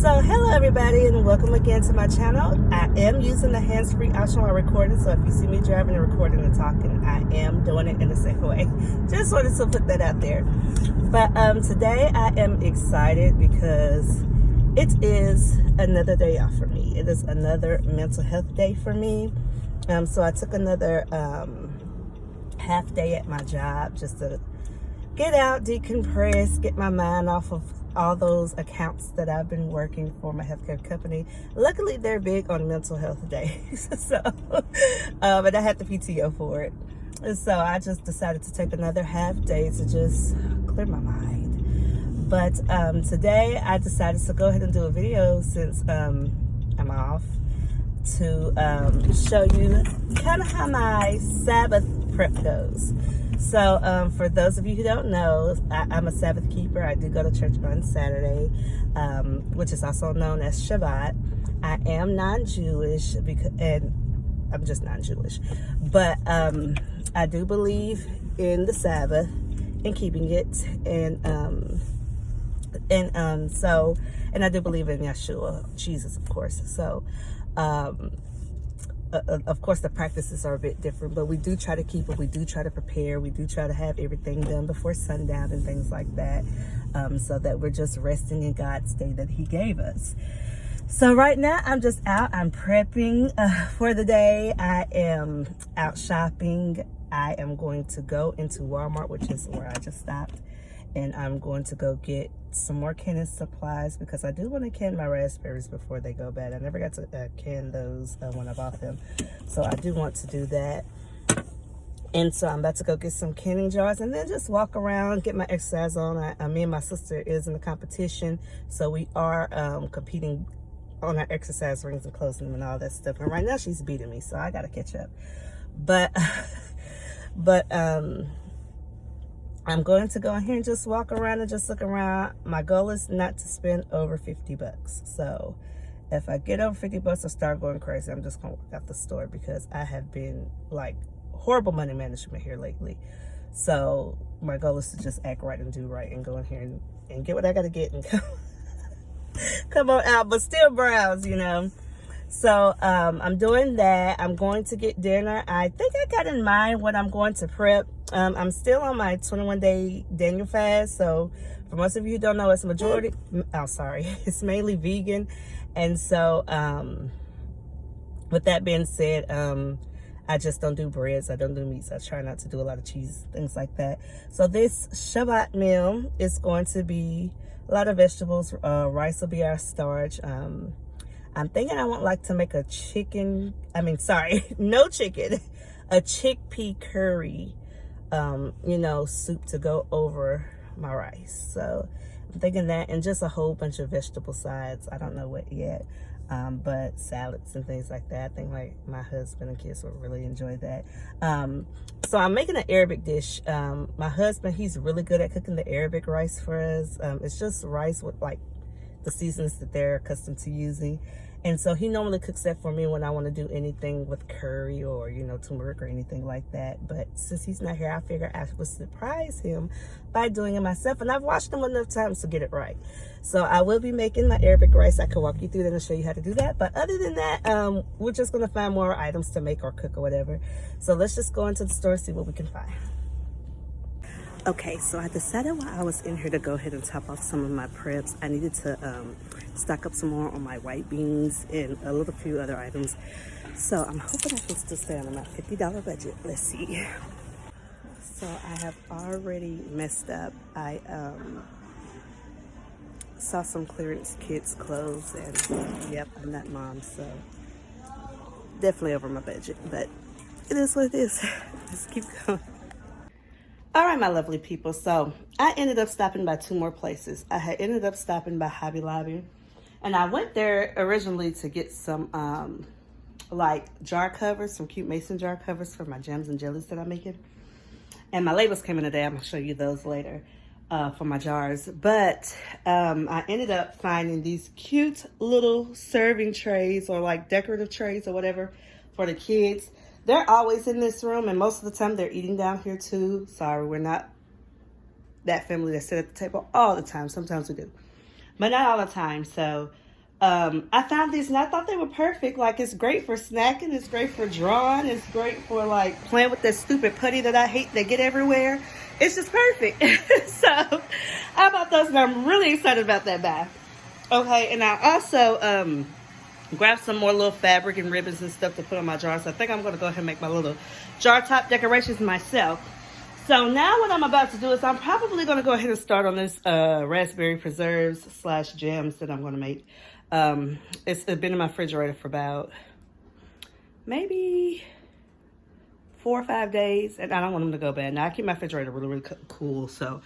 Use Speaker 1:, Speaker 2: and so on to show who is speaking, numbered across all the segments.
Speaker 1: So hello everybody and welcome again to my channel. I am using the hands-free option while recording, so if you see me driving and recording and talking, I am doing it in a safe way. Just wanted to put that out there. But today I am excited because it is another day off for me. It is another mental health day for me. So I took another half day at my job just to get out, decompress, get my mind off of all those accounts that I've been working for my healthcare company. Luckily, they're big on mental health days. So, but I had the PTO for it. And so I just decided to take another half day to just clear my mind. But today I decided to go ahead and do a video since I'm off to show you kind of how my Sabbath prep goes. So for those of you who don't know, I'm a Sabbath keeper. I do go to church on Saturday, which is also known as Shabbat. I am non-Jewish, and I'm just non-Jewish, but I do believe in the Sabbath and keeping it, and I do believe in Yeshua, Jesus, of course. So of course the practices are a bit different, but we do try to keep it. We do try to prepare. We do try to have everything done before sundown and things like that, so that we're just resting in God's day that he gave us. So right now I'm just out. I'm prepping for the day. I am out shopping. I am going to go into Walmart, which is where I just stopped, and I'm going to go get some more canning supplies because I do want to can my raspberries before they go bad. I never got to can those when I bought them, so I do want to do that. And so I'm about to go get some canning jars and then just walk around, get my exercise on. Me and my sister is in the competition, so we are competing on our exercise rings and closing them and all that stuff. And right now she's beating me, so I gotta catch up. But I'm going to go in here and just walk around and just look around. My goal is not to spend over 50 bucks. So if I get over 50 bucks, I start going crazy. I'm just going to walk out the store because I have been like horrible money management here lately. So my goal is to just act right and do right and go in here and get what I got to get and come on out, but still browse, you know. So I'm doing that. I'm going to get dinner. I think I got in mind what I'm going to prep. I'm still on my 21-day Daniel fast. So for most of you who don't know, it's it's mainly vegan. And so with that being said, I just don't do breads. I don't do meats. I try not to do a lot of cheese, things like that. So this Shabbat meal is going to be a lot of vegetables. Rice will be our starch. I'm thinking I would like to make a no chicken, a chickpea curry, soup to go over my rice. So I'm thinking that, and just a whole bunch of vegetable sides. I don't know what yet, but salads and things like that. I think like my husband and kids would really enjoy that. So I'm making an Arabic dish. My husband, he's really good at cooking the Arabic rice for us. It's just rice with like the seasons that they're accustomed to using. And so he normally cooks that for me when I want to do anything with curry or, turmeric or anything like that. But since he's not here, I figured I would surprise him by doing it myself. And I've watched him enough times to get it right. So I will be making my Arabic rice. I can walk you through that and show you how to do that. But other than that, we're just going to find more items to make or cook or whatever. So let's just go into the store and see what we can find. Okay, so I decided while I was in here to go ahead and top off some of my preps. I needed to stock up some more on my white beans and a few other items. So I'm hoping I can still stay on my $50 budget. Let's see. So I have already messed up. I saw some clearance kids clothes, and yep, I'm that mom, so definitely over my budget, but it is what it is. Let's keep going. All right, my lovely people. So I ended up stopping by two more places. I had ended up stopping by Hobby Lobby, and I went there originally to get some like jar covers, some cute mason jar covers for my jams and jellies that I'm making. And my labels came in today. I'm gonna show you those later for my jars. But I ended up finding these cute little serving trays or like decorative trays or whatever for the kids. They're always in this room, and most of the time they're eating down here too. Sorry, we're not that family that sit at the table all the time. Sometimes we do, but not all the time. So I found these and I thought they were perfect. Like, it's great for snacking, it's great for drawing, it's great for like playing with that stupid putty that I hate that get everywhere. It's just perfect. So I bought those and I'm really excited about that buy. Okay, and I also grabbed some more little fabric and ribbons and stuff to put on my jars. So I think I'm going to go ahead and make my little jar top decorations myself. So now what I'm about to do is I'm probably going to go ahead and start on this raspberry preserves slash jams that I'm going to make. It's been in my refrigerator for about maybe 4 or 5 days, and I don't want them to go bad. Now I keep my refrigerator really cool, so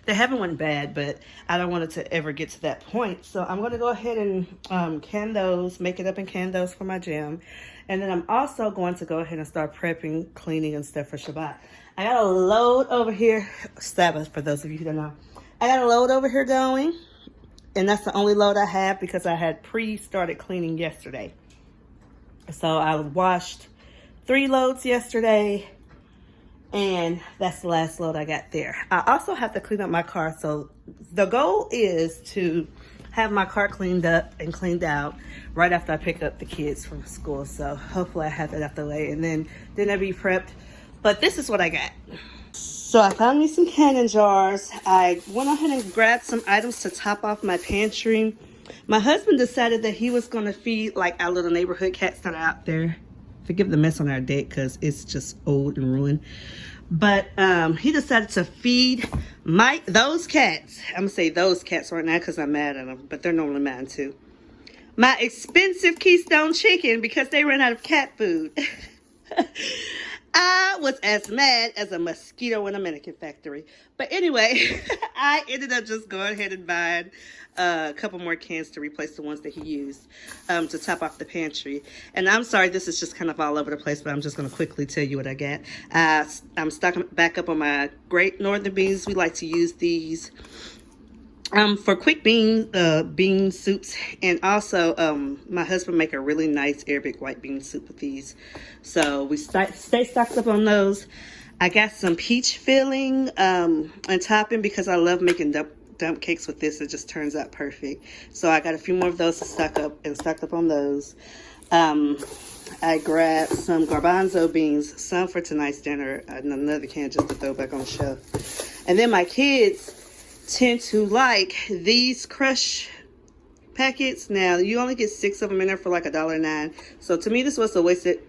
Speaker 1: they haven't went bad, but I don't want it to ever get to that point. So I'm going to go ahead and can those, make it up and can those for my jam. And then I'm also going to go ahead and start prepping, cleaning and stuff for Shabbat. I got a load over here, Sabbath for those of you who don't know. I got a load over here going, and that's the only load I have because I had started cleaning yesterday. So I washed 3 loads yesterday, and that's the last load I got there. I also have to clean up my car, so the goal is to have my car cleaned up and cleaned out right after I pick up the kids from school. So hopefully I have that out the way, and then I'll be prepped. But this is what I got. So I found me some canning jars. I went ahead and grabbed some items to top off my pantry. My husband decided that he was going to feed like our little neighborhood cats that are out there. Forgive the mess on our deck because it's just old and ruined. But he decided to feed those cats. I'm going to say those cats right now because I'm mad at them, but they're normally mine too. My expensive Keystone chicken because they ran out of cat food. I was as mad as a mosquito in a mannequin factory. But anyway, I ended up just going ahead and buying a couple more cans to replace the ones that he used to top off the pantry. And I'm sorry, this is just kind of all over the place, but I'm just going to quickly tell you what I got. I'm stocking back up on my Great Northern beans. We like to use these for quick bean soups, and also my husband make a really nice Arabic white bean soup with these, so we stay stocked up on those. I got some peach filling and topping because I love making dump cakes with this. It just turns out perfect, so I got a few more of those to stocked up on those. I grabbed some garbanzo beans, some for tonight's dinner, and another can just to throw back on the shelf. And then my kids tend to like these crush packets. Now you only get 6 of them in there for like $1.09. So to me this was a wasted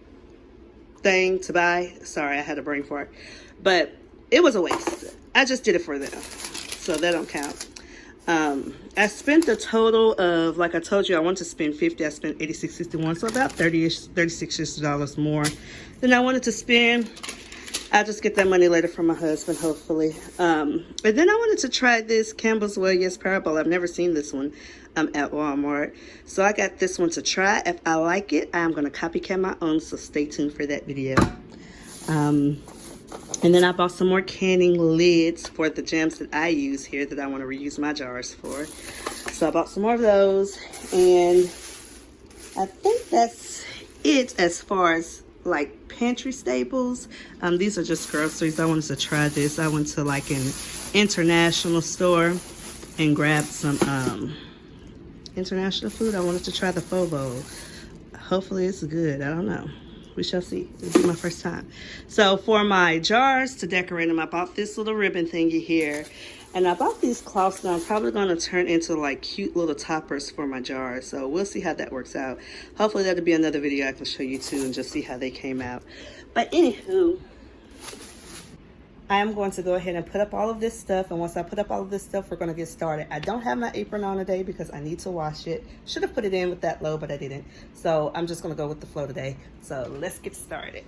Speaker 1: thing to buy. Sorry, I had a brain fart, but it was a waste. I just did it for them, so that don't count. I spent a total of, like I told you, I wanted to spend $50. I spent $86.61, so about $36 more than I wanted to spend. I'll just get that money later from my husband, hopefully. And then I wanted to try this Campbell's Well Yes Parable. I've never seen this one at Walmart. So I got this one to try. If I like it, I'm going to copycat my own, so stay tuned for that video. And then I bought some more canning lids for the jams that I use here that I want to reuse my jars for. So I bought some more of those. And I think that's it as far as like pantry staples. These are just groceries. I wanted to try this. I went to like an international store and grabbed some international food. I wanted to try the pho bowl. Hopefully it's good. I don't know. We shall see. It'll be my first time. So for my jars to decorate them, I bought this little ribbon thingy here. And I bought these cloths that I'm probably going to turn into like cute little toppers for my jars. So we'll see how that works out. Hopefully that'll be another video I can show you too and just see how they came out. But anywho, I am going to go ahead and put up all of this stuff. And once I put up all of this stuff, we're going to get started. I don't have my apron on today because I need to wash it. Should have put it in with that load, but I didn't. So I'm just going to go with the flow today. So let's get started.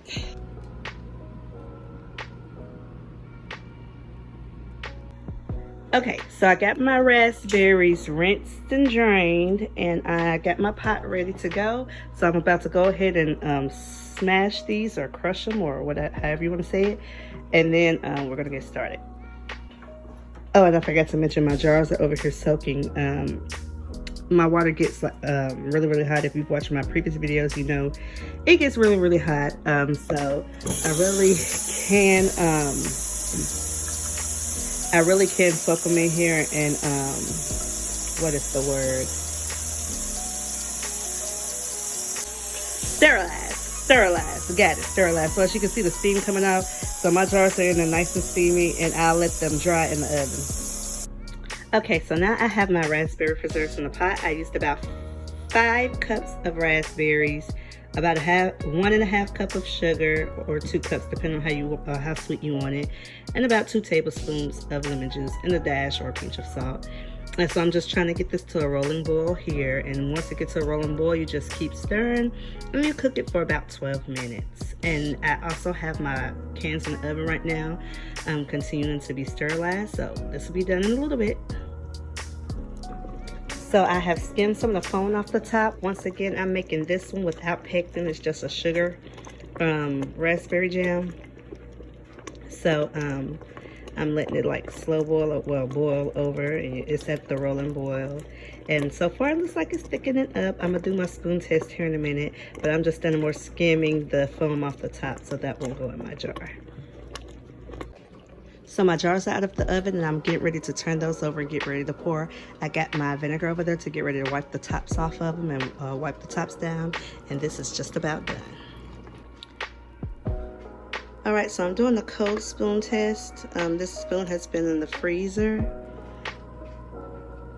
Speaker 1: Okay, so I got my raspberries rinsed and drained, and I got my pot ready to go. So I'm about to go ahead and smash these or crush them or whatever, however you want to say it. And then we're going to get started. Oh, and I forgot to mention my jars are over here soaking. My water gets really, really hot. If you've watched my previous videos, you know it gets really, really hot. So I really can soak them in here and, what is the word? sterilize. Got it, sterilize. So as you can see the steam coming out. So my jars are in there nice and steamy, and I'll let them dry in the oven. Okay, so now I have my raspberry preserves in the pot. I used about 5 cups of raspberries, about 1.5 cup of sugar, or 2 cups depending on how sweet you want it, and about 2 tablespoons of lemon juice and a dash or a pinch of salt. And so I'm just trying to get this to a rolling boil here, and once it gets to a rolling boil, you just keep stirring and you cook it for about 12 minutes. And I also have my cans in the oven right now, continuing to be sterilized, so this will be done in a little bit. So I have skimmed some of the foam off the top. Once again, I'm making this one without pectin. It's just a sugar raspberry jam. So I'm letting it like slow boil, well, boil over, and it's at the rolling boil. And so far it looks like it's thickening up. I'm gonna do my spoon test here in a minute, but I'm just done more skimming the foam off the top, so that won't go in my jar. So my jars are out of the oven, and I'm getting ready to turn those over and get ready to pour. I got my vinegar over there to get ready to wipe the tops off of them and wipe the tops down, and this is just about done. All right, so I'm doing the cold spoon test. This spoon has been in the freezer,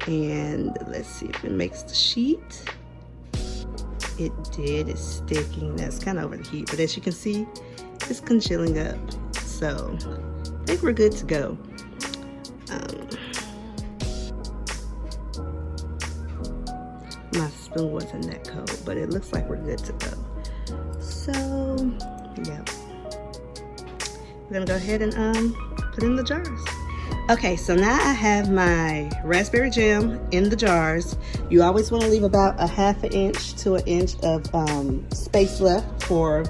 Speaker 1: and let's see if it makes the sheet. It did. It's sticking. That's kind of over the heat, but as you can see, it's congealing up. So I think we're good to go. My spoon wasn't that cold, but it looks like we're good to go. So yeah, we're gonna go ahead and put in the jars. Okay, so now I have my raspberry jam in the jars. You always want to leave about a 1/2 inch to 1 inch of space left for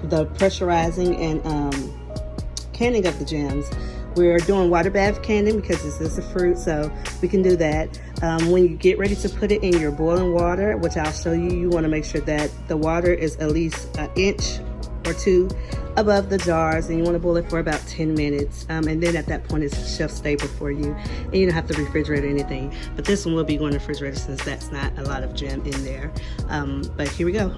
Speaker 1: the pressurizing and canning of the jams. We're doing water bath canning because this is a fruit, so we can do that. When you get ready to put it in your boiling water, which I'll show you, you want to make sure that the water is at least 1 inch or 2 above the jars, and you want to boil it for about 10 minutes. And then at that point, it's shelf stable for you, and you don't have to refrigerate or anything. But this one will be going to the refrigerator since that's not a lot of jam in there. But here we go.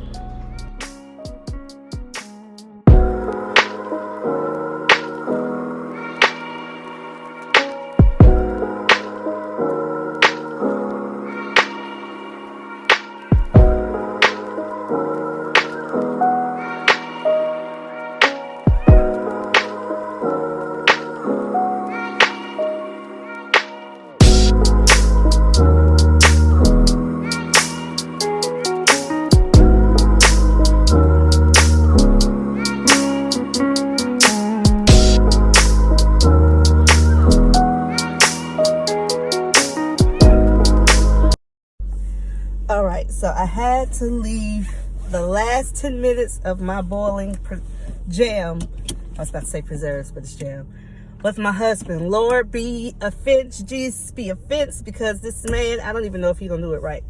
Speaker 1: All right, so I had to leave the last 10 minutes of my boiling jam. I was about to say preserves, but it's jam. With my husband. Lord be offense, Jesus be offense, because this man, I don't even know if he's gonna do it right.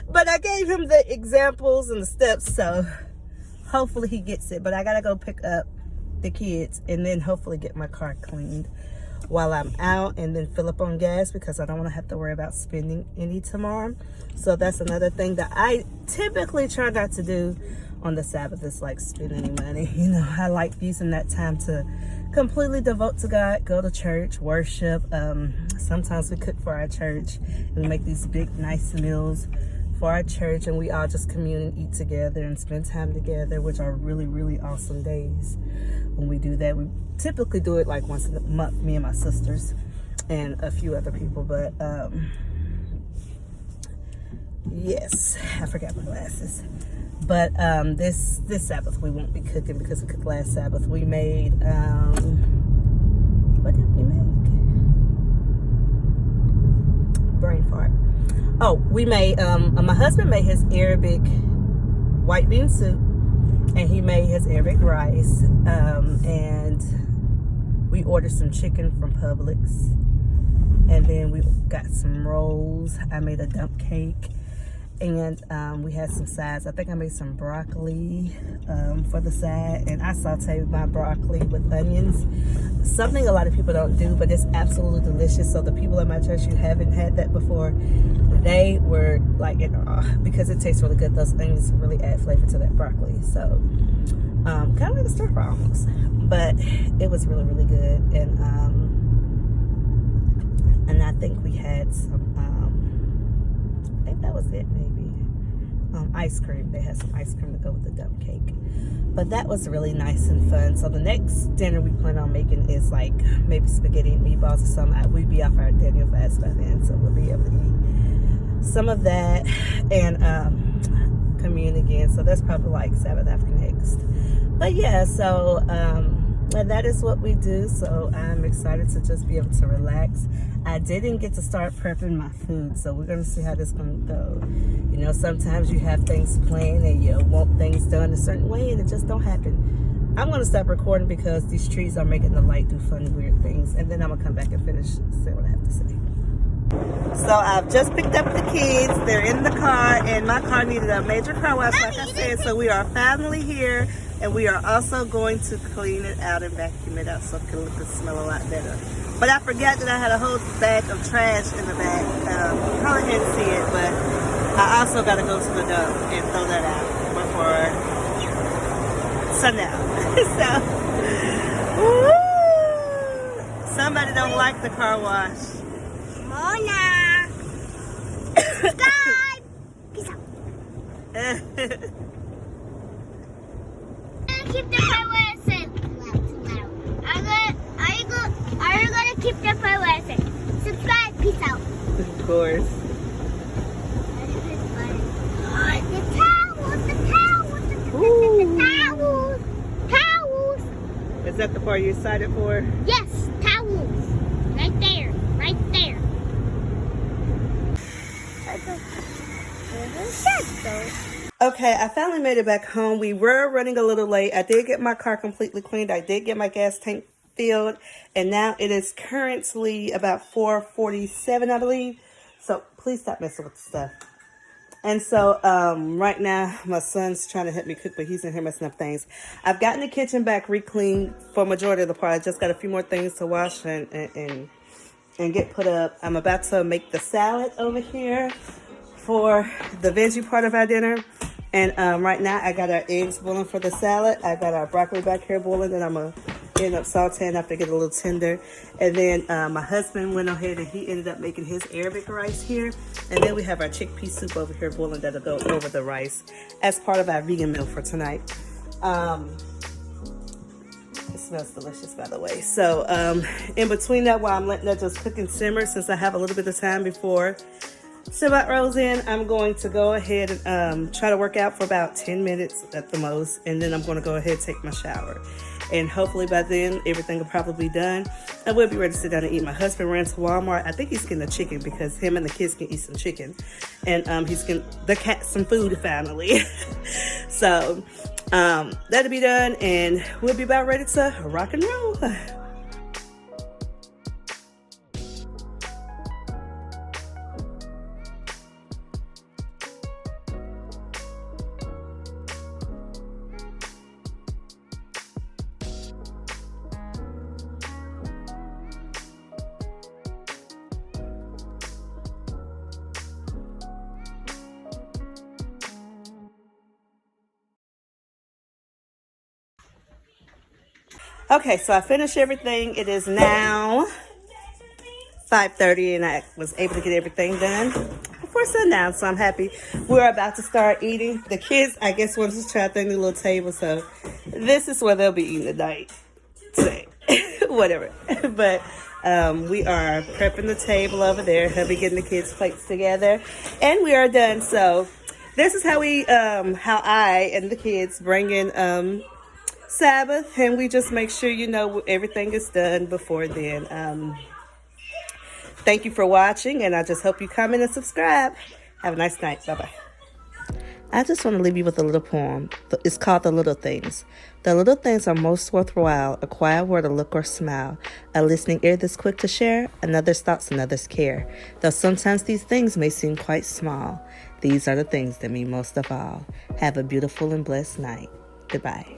Speaker 1: But I gave him the examples and the steps, so hopefully he gets it. But I gotta go pick up the kids and then hopefully get my car cleaned while I'm out, and then fill up on gas because I don't want to have to worry about spending any tomorrow. So that's another thing that I typically try not to do on the Sabbath, is like spend any money. You know, I like using that time to completely devote to God, go to church, worship. Sometimes we cook for our church and we make these big nice meals for our church, and we all just commune and eat together and spend time together, which are really, really awesome days when we do that. We typically do it like once a month, me and my sisters and a few other people. But yes, I forgot my glasses. But this Sabbath we won't be cooking because we cooked last Sabbath. We made what did we make? Brain fart. Oh, we made my husband made his Arabic white bean soup, and he made his Arabic rice, and we ordered some chicken from Publix, and then we got some rolls. I made a dump cake, and we had some sides. I think I made some broccoli for the side, and I sauteed my broccoli with onions. Something a lot of people don't do, but it's absolutely delicious. So the people at my church who haven't had that before, they were like it because it tastes really good. Those onions really add flavor to that broccoli. So kind of like a stir fry almost, but it was really, really good. And I think we had some I think that was it, maybe ice cream. They had some ice cream to go with the dump cake, but that was really nice and fun. So the next dinner we plan on making is like maybe spaghetti and meatballs or something. We'd be off our Daniel fast by then, so we'll be able to eat some of that and commune again. So that's probably like Sabbath after next. But yeah, so and that is what we do. So I'm excited to just be able to relax. I didn't get to start prepping my food, so we're gonna see how this gonna go. You know, sometimes you have things planned and you want things done a certain way and it just don't happen. I'm gonna stop recording because these trees are making the light do funny, weird things, and then I'm gonna come back and finish say what I have to say. So I've just picked up the kids. They're in the car, and my car needed a major car wash, like I said. So we are finally here, and we are also going to clean it out and vacuum it out so it can look and smell a lot better. But I forgot that I had a whole bag of trash in the back. You probably didn't see it, but I also got to go to the dump and throw that out before sundown. So, woo! Somebody don't like the car wash.
Speaker 2: Mona! Subscribe! Peace out. Keep the fireworks in. Are you gonna keep the fireworks in? Subscribe. Peace out.
Speaker 1: Of course.
Speaker 2: The towels.
Speaker 1: Is that the part you're excited for?
Speaker 2: Yes, towels. Right there.
Speaker 1: Okay, I finally made it back home. We were running a little late. I did get my car completely cleaned. I did get my gas tank filled. And now it is currently about 4:47, I believe. So please stop messing with the stuff. And so right now my son's trying to help me cook, but he's in here messing up things. I've gotten the kitchen back re-cleaned for majority of the part. I just got a few more things to wash and get put up. I'm about to make the salad over here for the veggie part of our dinner. And right now I got our eggs boiling for the salad. I got our broccoli back here boiling that I'm going to end up sauteing after I get a little tender. And then my husband went ahead and he ended up making his Arabic rice here. And then we have our chickpea soup over here boiling that'll go over the rice as part of our vegan meal for tonight. It smells delicious, by the way. So in between that, while I'm letting that just cook and simmer, since I have a little bit of time before Shabbat rolls in, I'm going to go ahead and try to work out for about 10 minutes at the most, and then I'm going to go ahead and take my shower. And hopefully by then, everything will probably be done. I will be ready to sit down and eat. My husband ran to Walmart. I think he's getting a chicken because him and the kids can eat some chicken. And he's getting the cat some food finally. So that'll be done, and we'll be about ready to rock and roll. Okay, so I finished everything. It is now 5:30, and I was able to get everything done before sundown, so I'm happy. We're about to start eating. The kids, I guess, want to try their new little table, so this is where they'll be eating tonight. Today. Whatever. But we are prepping the table over there. He'll be getting the kids' plates together, and we are done. So this is how I and the kids bring in Sabbath, and we just make sure everything is done before then. Thank you for watching, and I just hope you comment and subscribe. Have a nice night. Bye-bye. I just want to leave you with a little poem. It's called The Little Things. The little things are most worthwhile: a quiet word, a look, or smile, a listening ear that's quick to share, another's thoughts, another's care. Though sometimes these things may seem quite small, these are the things that mean most of all. Have a beautiful and blessed night. Goodbye.